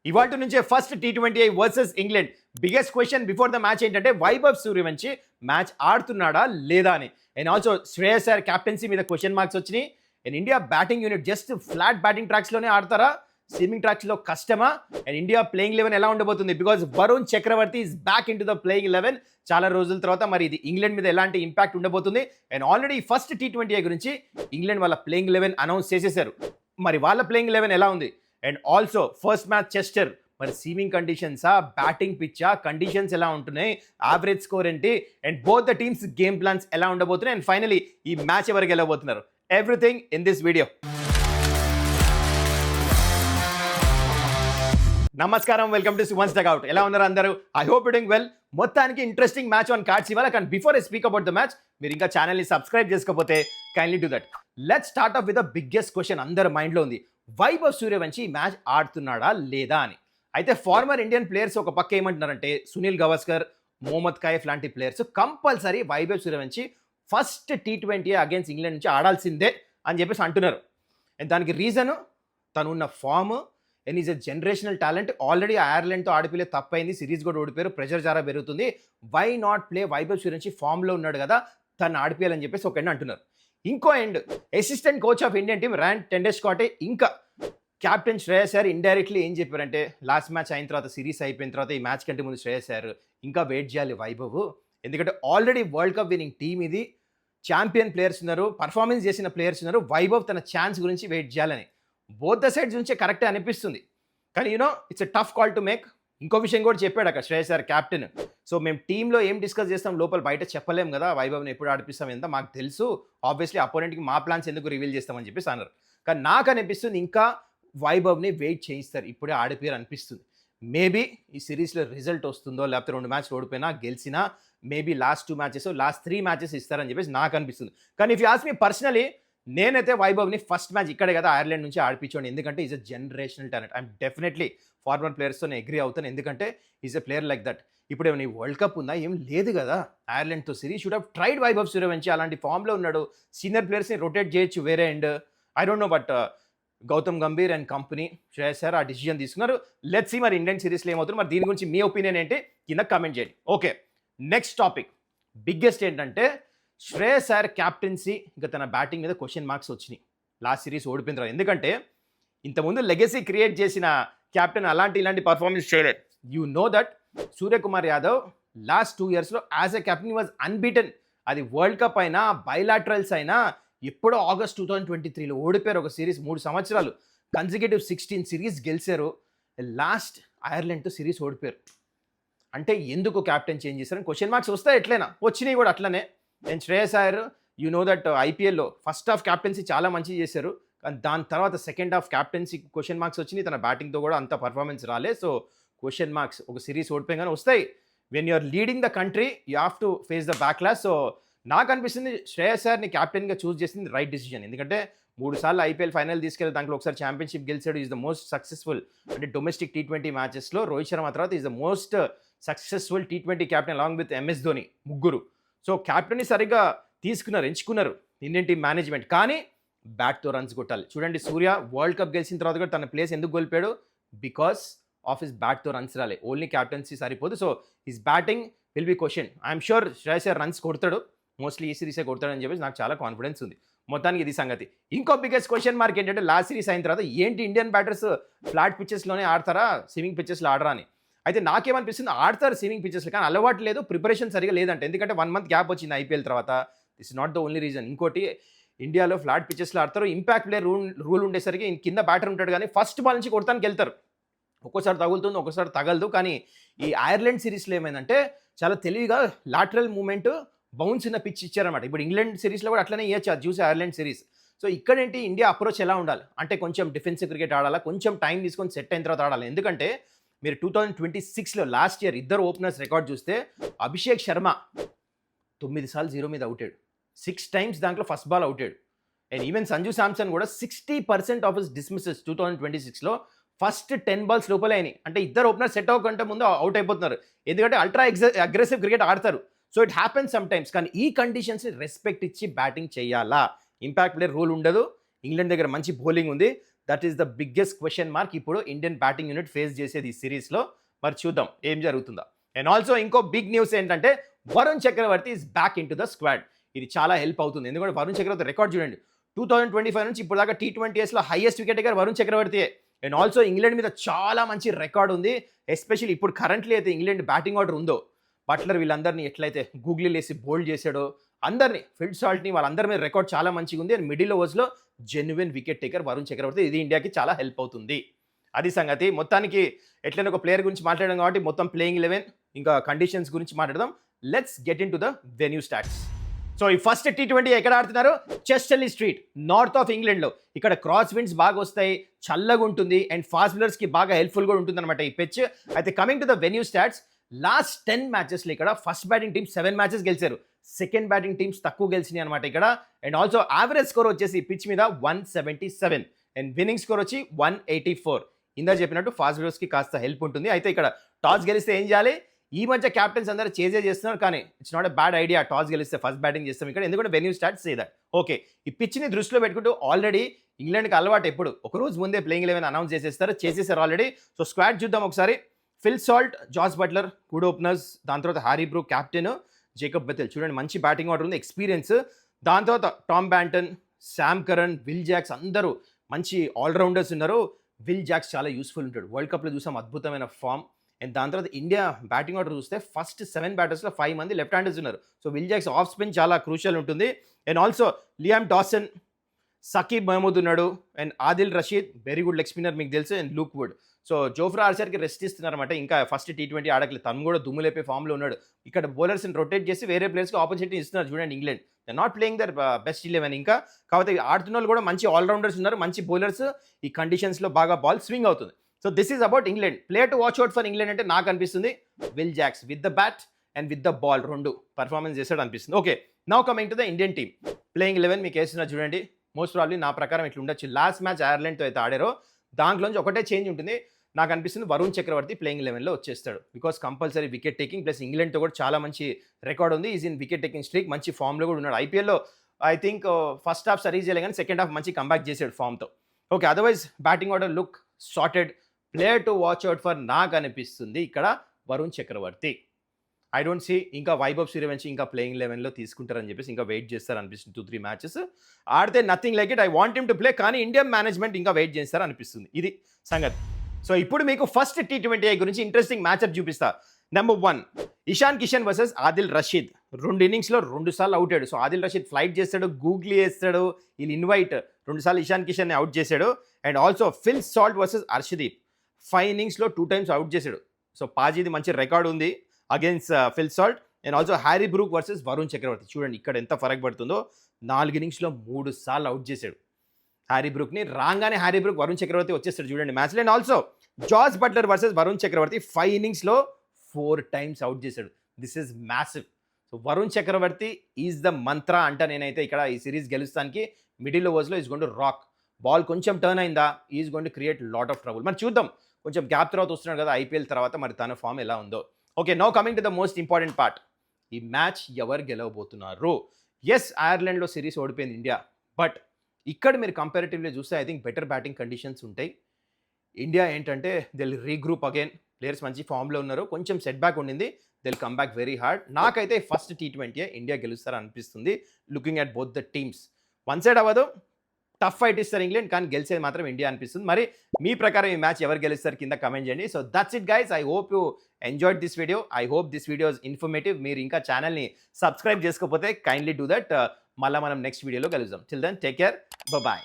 ఇవాల్టి నుంచే first T20I versus England. Biggest question before the match ఏంటంటే వైభవ్ సూర్యవంశి మ్యాచ్ ఆడుతున్నాడా లేదా అని. And also Shreyas Iyer captaincy మీద క్వశ్చన్ మార్క్స్ వచ్చినాయి. And India batting unit just flat batting ట్రాక్స్లోనే ఆడతారా, స్విమ్మింగ్ ట్రాక్స్లో కష్టమా? అండ్ ఇండియా ప్లేయింగ్ 11 ఎలా ఉండబోతుంది? Because Varun Chakravarthy is back in to the playing 11 చాలా రోజుల తర్వాత. మరి ఇది ఇంగ్లాండ్ మీద ఎలాంటి ఇంపాక్ట్ ఉండబోతుంది? అండ్ ఆల్రెడీ ఫస్ట్ T20I గురించి ఇంగ్లాండ్ వాళ్ళ ప్లేయింగ్ 11 అనౌన్స్ చేసేసారు. మరి వాళ్ళ ప్లేయింగ్ 11 ఎలా ఉంది? And also first match Chester, మరి సీమింగ్ కండిషన్సా, బ్యాటింగ్ పిచ్చా, కండిషన్స్ ఎలా ఉంటున్నాయి, యావరేజ్ స్కోర్ ఏంటి, and both the teams game plans ఎలా ఉండబోతున్నాయి, అండ్ ఫైనలీ ఈ మ్యాచ్ ఎవరికి వెళ్ళబోతున్నారు, ఎవ్రీథింగ్ ఇన్ దిస్ వీడియో. నమస్కారం, వెల్కమ్ టు సుమన్స్ డగౌట్. ఎలా ఉన్నారు అందరూ? I hope doing well. మొత్తానికి ఇంట్రెస్టింగ్ మ్యాచ్ ఆన్ కార్డ్స్ ఇవాళ. కానీ before I speak about the match, మీరు ఇంకా ఛానల్ని సబ్స్క్రైబ్ చేసుకోకపోతే kindly do that. Let's start of with the biggest question అందరి మైండ్లో ఉంది, వైభవ్ సూర్యవంశి మ్యాచ్ ఆడుతున్నాడా లేదా అని. అయితే ఫార్మర్ ఇండియన్ ప్లేయర్స్ ఒక పక్క ఏమంటున్నారంటే, సునీల్ గవాస్కర్, మొహమ్మద్ కైఫ్ లాంటి players compulsory Vaibhav Suryavanshi first T20 against England నుంచి ఆడాల్సిందే అని చెప్పేసి అంటున్నారు. అండ్ దానికి రీజను తను ఉన్న form, and is a generational talent. Already ఐర్లాండ్తో ఆడిపిలే తప్పైంది, సిరీస్ కూడా ఓడిపోయారు, ప్రెషర్ చాలా పెరుగుతుంది. Why not play Vaibhav Suryavanshi, ఫామ్లో ఉన్నాడు కదా, తను ఆడిపియాలని చెప్పేసి ఒక ఎండ్ అంటున్నారు. ఇంకో end assistant coach of Indian team Ryan ten Doeschate, ఇంకా కెప్టెన్ శ్రేయస్ అయ్యర్ ఇండైరెక్ట్లీ ఏం చెప్పారంటే, లాస్ట్ మ్యాచ్ అయిన తర్వాత, సిరీస్ అయిపోయిన తర్వాత, ఈ మ్యాచ్ కంటే ముందు శ్రేయస్ అయ్యర్ ఇంకా వెయిట్ చేయాలి వైభవ్, ఎందుకంటే already world cup winning team ఇది, ఛాంపియన్ ప్లేయర్స్ ఉన్నారు, పర్ఫార్మెన్స్ చేసిన ప్లేయర్స్ ఉన్నారు, వైభవ్ తన ఛాన్స్ గురించి వెయిట్ చేయాలని. బోత్ ద సైడ్స్ నుంచే కరెక్టే అనిపిస్తుంది, కానీ it's a tough call to make. ఇంకో విషయం కూడా చెప్పాడు అక్కడ శ్రేయస్ అయ్యర్ క్యాప్టెన్. సో మేము టీంలో ఏం డిస్కస్ చేస్తాం లోపల బయట చెప్పలేం కదా, వైభవ్ని ఎప్పుడు ఆడిపిస్తాం ఎంత మాకు తెలుసు, ఆబ్వియస్లీ అపోనెంట్కి మా ప్లాన్స్ ఎందుకు రివీల్ చేస్తామని చెప్పేసి అన్నారు. కానీ నాకు అనిపిస్తుంది ఇంకా వైభవ్ని వెయిట్ చేయిస్తారు, ఇప్పుడే ఆడిపోయారు అనిపిస్తుంది. మేబీ ఈ సిరీస్లో రిజల్ట్ వస్తుందో, లేకపోతే 2 మ్యాచ్లు ఓడిపోయినా గెలిచినా maybe last 2 matches, last 3 matches ఇస్తారని చెప్పేసి నాకు అనిపిస్తుంది. కానీ if you ask me personally, నేనైతే వైభవ్ని ఫస్ట్ మ్యాచ్ ఇక్కడే కదా ఐర్లాండ్ నుంచి ఆడిపించండి, ఎందుకంటే is a generational talent. I'm definitely former ప్లేయర్స్తో అగ్రీ అవుతాను, ఎందుకంటే is a player like that. ఇప్పుడు ఏమైనా వరల్డ్ కప్ ఉందా? ఏం లేదు కదా ఐర్లాండ్తో series. Should have tried Vaibhav Suryavanshi, అలాంటి ఫామ్లో ఉన్నాడు. సీనియర్ ప్లేయర్స్ని రొటేట్ చేయొచ్చు వేరే end. I don't know, but Gautam Gambhir and company, Shreyas Iyer ఆ డిసిజన్ తీసుకున్నారు. లెట్స్ సీ మరి ఇండియన్ సిరీస్లో ఏమవుతుంది. మరి దీని గురించి మీ ఒపీనియన్ ఏంటి కింద కామెంట్ చేయండి. ఓకే, నెక్స్ట్ టాపిక్ బిగ్గెస్ట్ ఏంటంటే, శ్రేయస్ అయ్యర్ క్యాప్టెన్సీ ఇంకా తన బ్యాటింగ్ మీద క్వశ్చన్ మార్క్స్ వచ్చినాయి లాస్ట్ సిరీస్ ఓడిపోయిన తర్వాత. ఎందుకంటే ఇంతకుముందు లెగసీ క్రియేట్ చేసిన క్యాప్టెన్ ఇలాంటి పర్ఫార్మెన్స్ చేయలేదు. You know that Suryakumar Yadav last 2 yearsలో as a captain was unbeaten. అది వరల్డ్ కప్ అయినా, బైలాటరల్స్ అయినా, ఎప్పుడో ఆగస్ట్ 2023లో ఓడిపోయారు ఒక సిరీస్. 3 సంవత్సరాలు కన్సిక్యూటివ్ 16 సిరీస్ గెలిచారు, లాస్ట్ ఐర్లాండ్తో సిరీస్ ఓడిపోయారు. అంటే ఎందుకు క్యాప్టెన్ చేంజ్ చేశారని క్వశ్చన్ మార్క్స్ వస్తాయి, ఎట్లయినా వచ్చినాయి కూడా అట్లనే. And Shreyas Iyer you know that ఐపీఎల్లో ఫస్ట్ హాఫ్ క్యాప్టెన్సీ చాలా మంచిగా చేశారు, కానీ దాని తర్వాత second half captaincy question marks వచ్చినాయి. తన బ్యాటింగ్తో కూడా అంత పర్ఫార్మెన్స్ రాలే. సో క్వశ్చన్ మార్క్స్ ఒక సిరీస్ ఓడిపోయిగానే వస్తాయి. When you're leading the country you have to face the backlash. So నాకు అనిపిస్తుంది శ్రేయస్ అయ్యర్ని క్యాప్టెన్గా చూస్ చేసింది రైట్ డిసిజన్, ఎందుకంటే 3 సార్లు ఐపీఎల్ ఫైనల్ తీసుకెళ్ళి దాంట్లో ఒకసారి ఛాంపియన్షిప్ గెలిచాడు. ఈజ్ ద మోస్ట్ సక్సెస్ఫుల్, అంటే డొమెస్టిక్ T20 మ్యాచెస్లో రోహిత్ శర్మ తర్వాత is the most successful T20 captain along with MS Dhoni, ముగ్గురు. సో క్యాప్టెన్ని సరిగ్గా తీసుకున్నారు, ఎంచుకున్నారు ఇండియన్ టీం మేనేజ్మెంట్. కానీ బ్యాట్తో రన్స్ కొట్టాలి. చూడండి, సూర్య వరల్డ్ కప్ గెలిచిన తర్వాత కూడా తన ప్లేస్ ఎందుకు కోల్పోయాడు? బికాస్ ఆఫ్ హిస్ బ్యాట్తో రన్స్ రాలే. ఓన్లీ క్యాప్టెన్సీ సరిపోదు. So his batting will be question. I'm sure Shreyas Iyer runs కొడతాడు, మోస్ట్లీ ఈ సిరీసే కొడతాడని చెప్పేసి నాకు చాలా కాన్ఫిడెన్స్ ఉంది. మొత్తానికి ఇది సంగతి. ఇంకో బిగ్గెస్ట్ క్వశ్చన్ మార్క్ ఏంటంటే, లాస్ట్ సిరీస్ అయిన తర్వాత ఏంటి ఇండియన్ బ్యాటర్స్ ఫ్లాట్ పిచ్చెస్లోనే ఆడతారా, స్విమ్మింగ్ పిచ్చెస్లో ఆడరా అని. అయితే నాకేమనిపిస్తుంది, ఆడతారు స్విమ్మింగ్ పిచ్చెస్లో, కానీ అలవాటు లేదు, ప్రిపరేషన్ సరిగా లేదంటే. ఎందుకంటే 1 month గ్యాప్ వచ్చింది ఐపీఎల్ తర్వాత. This is not the only reason. ఇంకోటి, ఇండియాలో ఫ్లాట్ పిచ్చెస్లో ఆడతారు, ఇంపాక్ట్ ప్లేయర్ రూల్ ఉండేసరికి కింద బ్యాటర్ ఉంటాడు, కానీ ఫస్ట్ బాల్ నుంచి కొడతానికి వెళ్తారు. ఒక్కోసారి తగులుతుంది, ఒక్కోసారి తగలదు. కానీ ఈ ఐర్లాండ్ సిరీస్లో ఏమైందంటే, చాలా తెలివిగా లాటరల్ మూమెంట్, బౌన్స్ ఉన్న పిచ్ ఇచ్చారనమాట. ఇప్పుడు ఇంగ్లాండ్ సిరీస్లో కూడా అట్లనే ఇవ్వచ్చు, అది చూసి ఐర్లాండ్ సిరీస్. సో ఇక్కడేంటి ఇండియా అప్రోచ్ ఎలా ఉండాలి అంటే, కొంచెం డిఫెన్సివ్ క్రికెట్ ఆడాలా, కొంచెం టైం తీసుకొని సెట్ అయిన తర్వాత ఆడాలి. ఎందుకంటే మీరు 2026లో లాస్ట్ ఇయర్ ఇద్దరు ఓపెనర్స్ రికార్డ్ చూస్తే, అభిషేక్ శర్మ 9 సార్లు 0 మీద అవుతాడు, 6 times దాంట్లో ఫస్ట్ బాల్ అవుతాడు. అండ్ ఈవెన్ సంజు శాంసన్ కూడా 60% ఆఫ్ హిస్ డిస్మిసెస్ 2026లో ఫస్ట్ 10 balls లోపలే అయినాయి. అంటే ఇద్దరు ఓపెనర్ సెట్ అవ్వకంటే ముందు అవుట్ అయిపోతున్నారు, ఎందుకంటే అల్ట్రా అగ్రెసివ్ క్రికెట్ ఆడతారు. So it happens sometimes. కానీ ఈ కండిషన్స్ని రెస్పెక్ట్ ఇచ్చి బ్యాటింగ్ చేయాలా. ఇంపాక్ట్ ప్లేయర్ రూల్ ఉండదు, ఇంగ్లాండ్ దగ్గర మంచి బౌలింగ్ ఉంది, that is the biggest question mark ఇప్పుడు ఇండియన్ బ్యాటింగ్ యూనిట్ ఫేస్ చేసేది ఈ సిరీస్లో. మరి చూద్దాం ఏం జరుగుతుందో. అండ్ ఆల్సో ఇంకో బిగ్ న్యూస్ ఏంటంటే Varun Chakravarthy is back in to the squad. ఇది చాలా హెల్ప్ అవుతుంది, ఎందుకంటే వరుణ్ చక్రవర్తి రికార్డ్ చూడండి, 2025 నుంచి ఇప్పుడు దాకా T20Sలో హైయెస్ట్ వికెట్ టేకర్ వరుణ్ చక్రవర్తియే. అండ్ ఆల్సో ఇంగ్లాండ్ మీద చాలా మంచి రికార్డ్ ఉంది, ఎస్పెషల్లీ ఇప్పుడు కరెంట్లీ అయితే ఇంగ్లాండ్ బ్యాటింగ్ ఆర్డర్ ఉందో, బట్లర్ వీళ్ళందరినీ ఎట్లయితే గూగ్లీ లేసి బోల్డ్ చేశాడో అందరినీ, ఫిల్ సాల్ట్ని, వాళ్ళందరి మీద రికార్డ్ చాలా మంచిగా ఉంది. అండ్ మిడిల్ ఓవర్స్లో genuine wicket taker Varun Chakravarthy. ఇది ఇండియాకి చాలా హెల్ప్ అవుతుంది. అది సంగతి. మొత్తానికి ఎట్లైనా ఒక ప్లేయర్ గురించి మాట్లాడడం కాబట్టి మొత్తం ప్లేయింగ్ 11 ఇంకా కండిషన్స్ గురించి మాట్లాడదాం. Let's get in to the venue stats. So ఈ ఫస్ట్ T20 ఎక్కడ ఆడుతున్నారు? చెస్టర్లీ స్ట్రీట్, నార్త్ ఆఫ్ ఇంగ్లాండ్లో. ఇక్కడ క్రాస్ విండ్స్ బాగా వస్తాయి, చల్లగా ఉంటుంది, అండ్ ఫాస్ట్ బౌలర్స్కి బాగా హెల్ప్ఫుల్ కూడా ఉంటుంది అనమాట ఈ పిచ్. అయితే coming to the venue stats, last 10 మ్యాచెస్లో ఇక్కడ ఫస్ట్ బ్యాటింగ్ టీమ్ 7 మ్యాచెస్ గెలిచారు, సెకండ్ బ్యాటింగ్ టీమ్స్ తక్కువ గెలిచినాయి అనమాట ఇక్కడ. అండ్ ఆల్సో యావరేజ్ స్కోర్ వచ్చేసి ఈ పిచ్ మీద 177 అండ్ విన్నింగ్ స్కోర్ వచ్చి 184. ఇందా చెప్పినట్టు ఫాస్ట్ బౌలర్స్కి కాస్త హెల్ప్ ఉంటుంది. అయితే ఇక్కడ టాస్ గెలిస్తే ఏం చేయాలి? ఈ మధ్య క్యాప్టెన్స్ అందరూ చేస్తున్నారు, కానీ it's not a bad idea toss గెలిస్తే ఫస్ట్ బ్యాటింగ్ చేస్తాం ఇక్కడ, ఎందుకంటే వెన్యూ స్టార్ట్ చేయదా. ఓకే, ఈ పిచ్ని దృష్టిలో పెట్టుకుంటూ ఆల్రెడీ ఇంగ్లాండ్కి అలవాటు ఎప్పుడు ఒక రోజు ముందే ప్లేయింగ్ 11 అనౌన్స్ చేసేసారు ఆల్రెడీ. సో స్క్వాడ్ చూద్దాం ఒకసారి. Phil Salt, Jos Buttler good openers, దాని తర్వాత Harry Brook captain, Jacob Bethell చూడండి మంచి బ్యాటింగ్ ఆర్డర్ ఉంది, ఎక్స్పీరియన్స్. దాని తర్వాత Tom Banton, Sam Curran, Will Jacks అందరూ మంచి ఆల్రౌండర్స్ ఉన్నారు. విల్ జాక్స్ చాలా యూస్ఫుల్ ఉంటాడు, వరల్డ్ కప్లో చూసాం అద్భుతమైన ఫామ్. అండ్ దాని తర్వాత ఇండియా బ్యాటింగ్ ఆర్డర్ చూస్తే ఫస్ట్ 7 బ్యాటర్స్లో 5 మంది లెఫ్ట్ హ్యాండర్స్ ఉన్నారు. So will Jacks off spin చాలా క్రూషియల్ ఉంటుంది. And also Liam Dawson, Saqib Mahmood ఉన్నాడు, and Adil Rashid very good leg spinner మీకు తెలుసు, and Luke Wood. So Jofra ఆర్చర్కి రెస్ట్ ఇస్తున్నారన్నమాట, ఇంకా ఫస్ట్ T20 ఆడట్లేదు, తను కూడా దుమ్ములేపే ఫామ్లో ఉన్నాడు. ఇక్కడ బౌలర్స్ని రొటేట్ చేసి వేరే ప్లేయర్స్కి ఆపర్చునిటీ ఇస్తున్నారు చూడండి England. They not playing there best 11 ఇంకా, కాకపోతే ఆడుతున్న వాళ్ళు కూడా మంచి ఆల్రౌండర్స్ ఉన్నారు, మంచి బౌలర్స్. ఈ కండిషన్స్లో బాగా బాల్ స్వింగ్ అవుతుంది. So this is about England. Player to watch out for England అంటే నాకు అనిపిస్తుంది Will Jacks with the bat and with the ball రెండు పర్ఫార్మెన్స్ చేసాడు అనిపిస్తుంది. Okay, now coming to the Indian team playing 11 మీకు వేస్తున్నా చూడండి. మోస్ట్ ప్రాబ్లీ నా ప్రకారం ఇట్లా ఉండొచ్చు. లాస్ట్ మ్యాచ్ ఐర్లాండ్తో అయితే ఆడారో దాంట్లోంచి ఒకటే చేంజ్ ఉంటుంది. నాకు అనిపిస్తుంది వరుణ్ చక్రవర్తి ప్లేయింగ్ 11లో వచ్చేస్తాడు, because compulsory wicket taking, plus ఇంగ్లాండ్తో కూడా చాలా మంచి రికార్డ్ ఉంది. Is in wicket taking streak, మంచి ఫామ్లో కూడా ఉన్నాడు. ఐపీఎల్లో I think first half series చేయలే కానీ సెకండ్ హాఫ్ మంచి కంబ్యాక్ చేశాడు ఫామ్తో. Okay, otherwise batting order look sorted. Player to watch out for నాకు అనిపిస్తుంది ఇక్కడ Varun Chakravarthy. I don't see ఇంకా వైభవ్ సూర్యవంశీ ఇంకా ప్లేయింగ్ 11లో తీసుకుంటారని చెప్పేసి ఇంకా వెయిట్ చేస్తారు అనిపిస్తుంది. 2-3 మ్యాచెస్ ఆడితే nothing like it, I want him to play, కానీ ఇండియన్ మేనేజ్మెంట్ ఇంకా వెయిట్ చేస్తారు అనిపిస్తుంది. ఇది సంగతి. సో ఇప్పుడు మీకు ఫస్ట్ T20 గురించి ఇంట్రెస్టింగ్ మ్యాచ్అప్ చూపిస్తా. Number 1 Ishan Kishan versus Adil Rashid. 2 ఇన్నింగ్స్లో 2 సార్లు అవుట్ అయ్యాడు. సో ఆదిల్ రషీద్ ఫ్లైట్ చేస్తాడు, గూగ్లీ వేస్తాడు, వీళ్ళు ఇన్వైట్ 2 సార్లు ఇషాన్ కిషన్ని అవుట్ చేశాడు. And also Phil Salt versus Harshdeep 5 ఇన్నింగ్స్లో 2 టైమ్స్ అవుట్ చేశాడు. సో పాజీది మంచి రికార్డ్ ఉంది against Phil Salt. And also Harry Brook versus Varun Chakravarthy. చూడండి ఇక్కడ ఎంత ఫరక్ పడుతుందో, 4 ఇన్నింగ్స్లో 3 సార్లు అవుట్ చేశాడు హ్యారీ బ్రూక్ని. రాగానే హ్యారీ బ్రూక్ వరుణ్ చక్రవర్తి వచ్చేస్తాడు చూడండి మ్యాచ్లో. And also Jos Buttler versus Varun Chakravarthy 5 ఇన్నింగ్స్లో 4 టైమ్స్ అవుట్ చేశాడు. This is massive. So Varun Chakravarthy is the mantra అంట నేనైతే ఇక్కడ ఈ సిరీస్ గెలుస్తానికి. మిడిల్ ఓవర్స్లో is going to rock. Ball కొంచెం టర్న్ అయిందా is going to create lot of trouble. మరి చూద్దాం, కొంచెం గ్యాప్ తర్వాత వస్తున్నాడు కదా ఐపీఎల్ తర్వాత, మరి తన ఫామ్ ఎలా ఉందో. Okay, now coming to the most important part. ఈ మ్యాచ్ ఎవరు గెలవబోతున్నారు? ఎస్, ఐర్లాండ్లో సిరీస్ ఓడిపోయింది ఇండియా, బట్ ఇక్కడ మీరు కంపారిటివ్లీ చూస్తే I think better batting conditions ఉంటాయి. ఇండియా ఏంటంటే దిల్ రీగ్రూప్ అగైన్, ప్లేయర్స్ మంచి ఫామ్లో ఉన్నారు, కొంచెం సెట్ బ్యాక్ ఉండింది, they'll come back very hard. నాకైతే ఫస్ట్ T20 ఇండియా గెలుస్తారు అనిపిస్తుంది, looking at both the teams. One side అవ్వదు, టఫ్ ఫైట్ ఇస్తారు ఇంగ్లాండ్, కానీ గెలిచేది మాత్రం ఇండియా అనిపిస్తుంది. మరి మీ ప్రకారం ఈ మ్యాచ్ ఎవరు గెలుస్తారు కింద కమెంట్ చేయండి. So that's it guys, I hope you enjoyed this video. I hope this video is informative. మీరు ఇంకా ఛానల్ని సబ్స్క్రైబ్ చేసుకోకపోతే కైండ్లీ డూ దట్. మళ్ళీ మనం నెక్స్ట్ వీడియోలో కలుద్దాం. Till then take care, bye.